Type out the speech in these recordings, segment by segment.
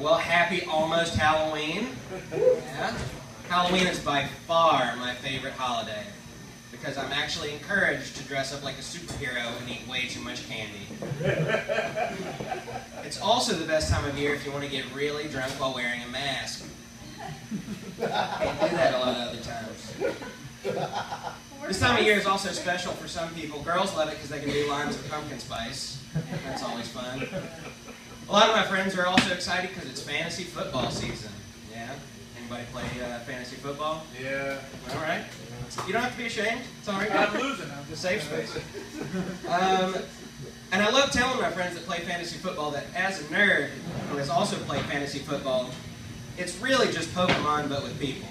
Well, happy almost Halloween. Yeah. Halloween is by far my favorite holiday because I'm actually encouraged to dress up like a superhero and eat way too much candy. It's also the best time of year if you want to get really drunk while wearing a mask. Can't do that a lot of other times. This time of year is also special for some people. Girls love it because they can do lines of pumpkin spice. That's always fun. A lot of my friends are also excited because it's fantasy football season. Yeah? Anybody play fantasy football? Yeah. All right. You don't have to be ashamed. It's all right. I'm losing. I'm just safe space. And I love telling my friends that play fantasy football that as a nerd who has also played fantasy football, it's really just Pokemon but with people.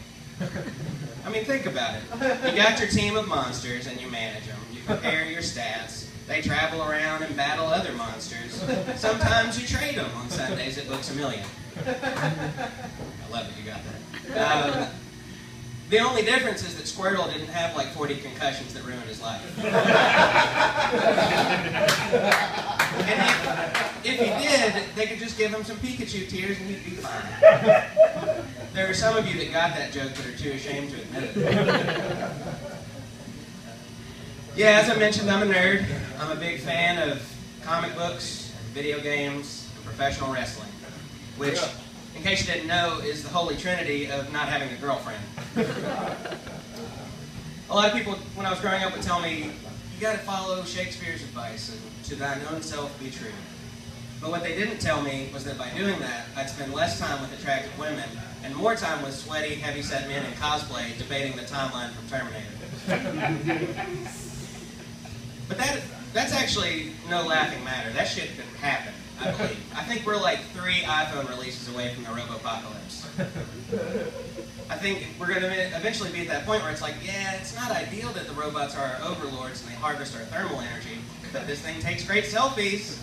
I mean, think about it. You got your team of monsters and you manage them. You prepare your stats. They travel around and battle other monsters. Sometimes you trade them on Sundays at Books A Million. I love that you got that. The only difference is that Squirtle didn't have like 40 concussions that ruined his life. And if he did, they could just give him some Pikachu tears and he'd be fine. There are some of you that got that joke but are too ashamed to admit it. Yeah, as I mentioned, I'm a nerd. I'm a big fan of comic books, video games, and professional wrestling, which, in case you didn't know, is the holy trinity of not having a girlfriend. A lot of people, when I was growing up, would tell me, you got to follow Shakespeare's advice, and to thine own self be true. But what they didn't tell me was that by doing that, I'd spend less time with attractive women and more time with sweaty, heavy-set men in cosplay debating the timeline from Terminator. But that's actually no laughing matter. That shit could happen, I believe. I think we're like 3 iPhone releases away from the robo-apocalypse. I think we're going to eventually be at that point where it's like, yeah, it's not ideal that the robots are our overlords and they harvest our thermal energy, but this thing takes great selfies.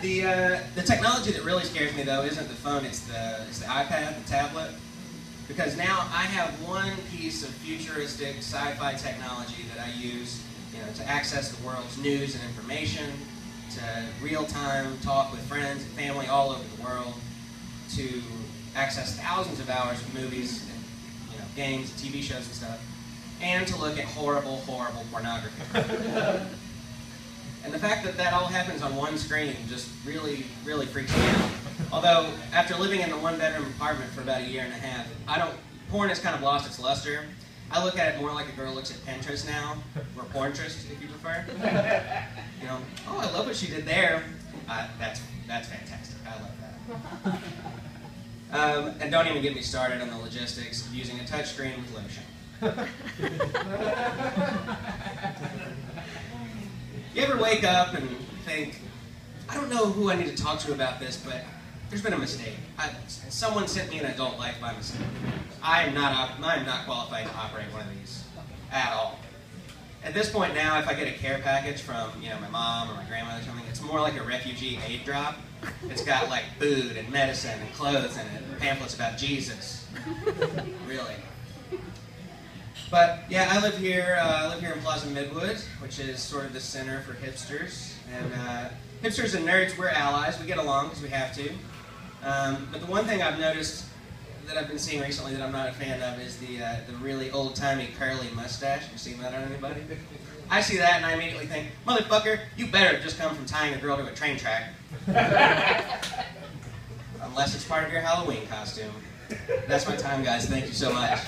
The technology that really scares me, though, isn't the phone, it's the iPad, the tablet. Because now I have one piece of futuristic sci-fi technology that I use, to access the world's news and information, to real-time talk with friends and family all over the world, to access thousands of hours of movies and games, and TV shows and stuff, and to look at horrible, horrible pornography. And the fact that that all happens on one screen just really, really freaks me out. Although, after living in a one-bedroom apartment for about 1.5 years, porn has kind of lost its luster. I look at it more like a girl looks at Pinterest now, or Pornterest, if you prefer. Oh, I love what she did there. That's fantastic. I love that. And don't even get me started on the logistics of using a touchscreen with lotion. You ever wake up and think, I don't know who I need to talk to about this, but there's been a mistake. Someone sent me an adult life by mistake. I am not qualified to operate one of these at all. At this point now, if I get a care package from my mom or my grandmother or something, it's more like a refugee aid drop. It's got like food and medicine and clothes in it, and pamphlets about Jesus. Really. But yeah, I live here in Plaza Midwood, which is sort of the center for hipsters. And hipsters and nerds, we're allies. We get along because we have to. But the one thing I've noticed that I've been seeing recently that I'm not a fan of is the really old-timey curly mustache. You seen that on anybody? I see that and I immediately think, motherfucker, you better have just come from tying a girl to a train track. Unless it's part of your Halloween costume. That's my time, guys. Thank you so much.